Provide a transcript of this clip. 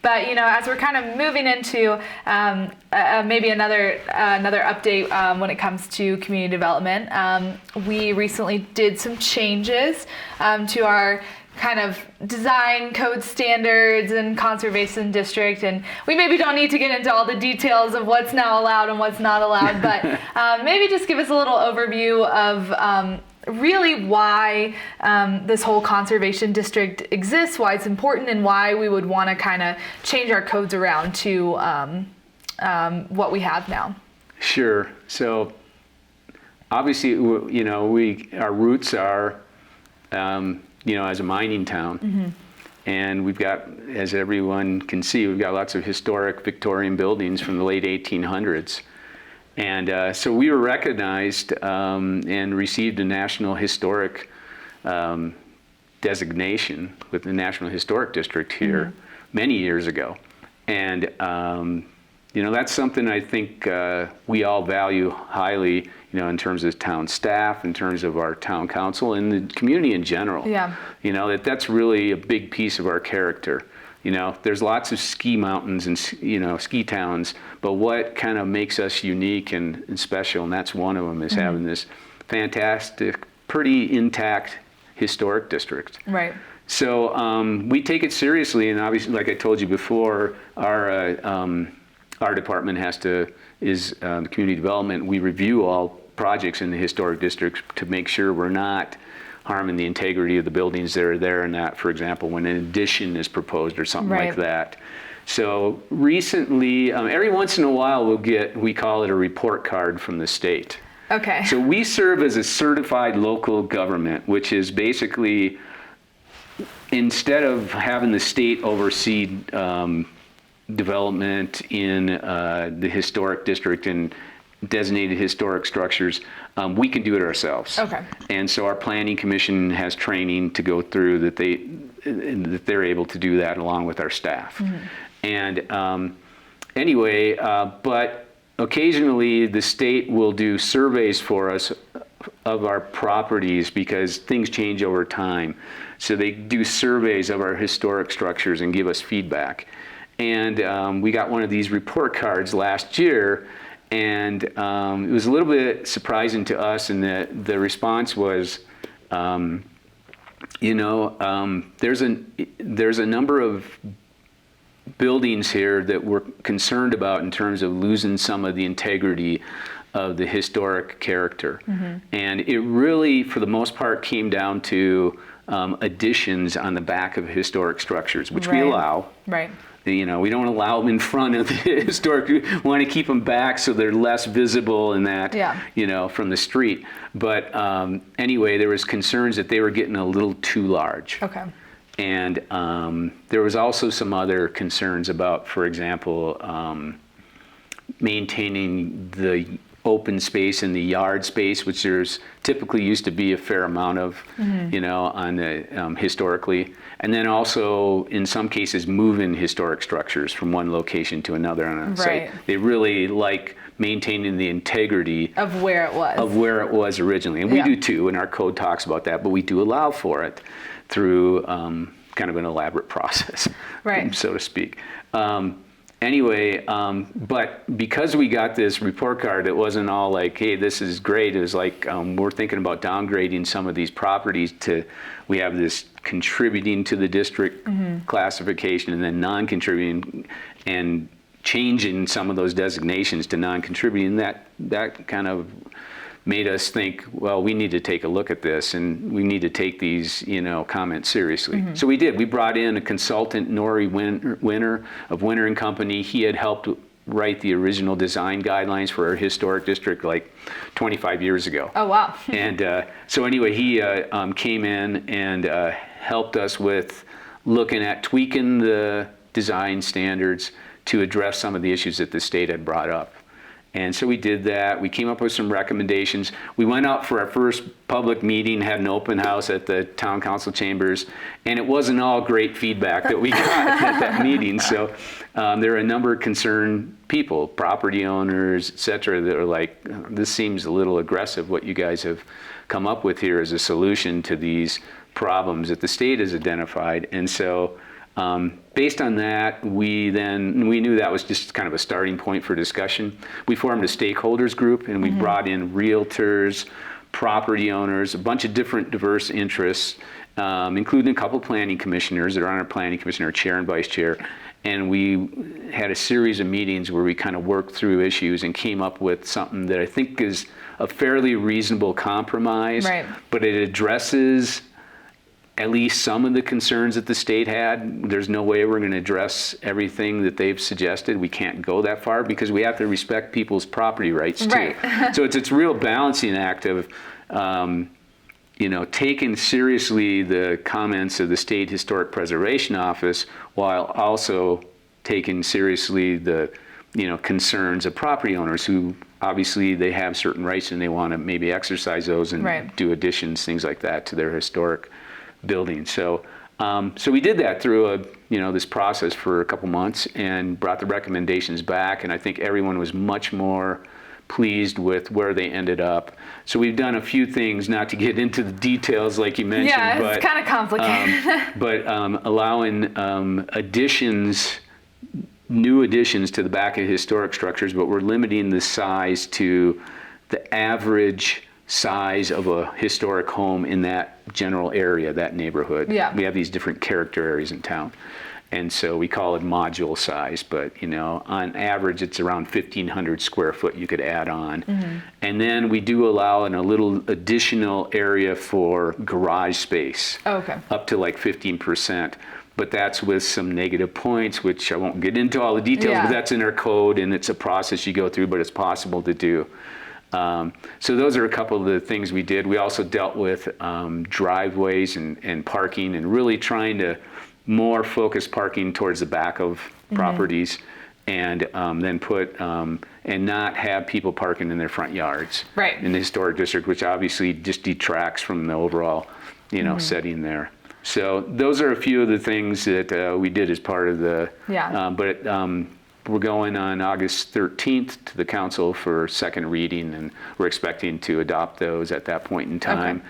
But as we're kind of moving into maybe another update when it comes to community development, we recently did some changes to our kind of design code standards and conservation district, and we maybe don't need to get into all the details of what's now allowed and what's not allowed, but maybe just give us a little overview of really why this whole conservation district exists, why it's important, and why we would want to kind of change our codes around to what we have now. Sure. So obviously, our roots are as a mining town, and we've got, as everyone can see, we've got lots of historic Victorian buildings from the late 1800s. And so we were recognized and received a National Historic designation with the National Historic District here many years ago. And that's something I think we all value highly, in terms of town staff, in terms of our town council, and the community in general. Yeah. That's really a big piece of our character. There's lots of ski mountains and, ski towns, but what kind of makes us unique and special, and that's one of them, is having this fantastic, pretty intact historic district. Right. So we take it seriously, and obviously, like I told you before, our department is community development. We review all projects in the historic district to make sure we're not harming the integrity of the buildings that are there, and that, for example, when an addition is proposed or something like that. So recently, every once in a while, we call it a report card from the state. Okay. So we serve as a certified local government, which is basically, instead of having the state oversee development in the historic district and designated historic structures, we can do it ourselves. Okay. And so our planning commission has training to go through that they're able to do that along with our staff. And anyway, but occasionally the state will do surveys for us of our properties because things change over time. So they do surveys of our historic structures and give us feedback. And we got one of these report cards last year, and it was a little bit surprising to us in that the response was, there's a number of buildings here that we're concerned about in terms of losing some of the integrity of the historic character. And it really, for the most part, came down to additions on the back of historic structures, which we allow. Right. We don't allow them in front of the historic. We want to keep them back so they're less visible and that, from the street. But anyway, there was concerns that they were getting a little too large. Okay. And there was also some other concerns about, for example, maintaining the open space and the yard space, which there's typically used to be a fair amount of, on the historically. And then also, in some cases, moving historic structures from one location to another on a site. They really like maintaining the integrity of where it was. Originally. And we do too, and our code talks about that, but we do allow for it through kind of an elaborate process, so to speak. But because we got this report card, it wasn't all like, hey, this is great. It was like, we're thinking about downgrading some of these properties we have this contributing to the district classification and then non-contributing, and changing some of those designations to non-contributing. That kind of made us think, well, we need to take a look at this, and we need to take these, comments seriously. So we did. We brought in a consultant, Nori Winter of Winter and Company. He had helped write the original design guidelines for our historic district like 25 years ago. Oh, wow. And so anyway, he came in and helped us with looking at tweaking the design standards to address some of the issues that the state had brought up. And so we did that. We came up with some recommendations. We went out for our first public meeting, had an open house at the town council chambers, and it wasn't all great feedback that we got at that meeting. So there are a number of concerned people, property owners, et cetera, that are like, this seems a little aggressive what you guys have come up with here as a solution to these problems that the state has identified. And so Based on that, we knew that was just kind of a starting point for discussion. We formed a stakeholders group, and we brought in realtors, property owners, a bunch of different diverse interests, including a couple planning commissioners that are on our planning commission, our chair and vice chair. And we had a series of meetings where we kind of worked through issues and came up with something that I think is a fairly reasonable compromise, right. But it addresses at least some of the concerns that the state had. There's no way we're going to address everything that they've suggested. We can't go that far because we have to respect people's property rights too. Right. So it's a real balancing act of, taking seriously the comments of the State Historic Preservation Office while also taking seriously the, concerns of property owners who obviously they have certain rights and they want to maybe exercise those and right. do additions, things like that to their historic building. So we did that through this process for a couple months and brought the recommendations back, and I think everyone was much more pleased with where they ended up. So we've done a few things, not to get into the details like you mentioned, yeah, it's kind of complicated. but allowing new additions to the back of historic structures, but we're limiting the size to the average size of a historic home in that general area, that neighborhood. Yeah. We have these different character areas in town. And so we call it module size, but on average it's around 1,500 square foot you could add on. Mm-hmm. And then we do allow in a little additional area for garage space. Oh, okay. Up to like 15%. But that's with some negative points, which I won't get into all the details, but that's in our code and it's a process you go through, but it's possible to do. So those are a couple of the things we did. We also dealt with driveways and parking and really trying to more focus parking towards the back of properties and then put and not have people parking in their front yards right. in the historic district, which obviously just detracts from the overall setting there. So those are a few of the things that we did as part of the, we're going on August 13th to the council for second reading, and we're expecting to adopt those at that point in time. Okay.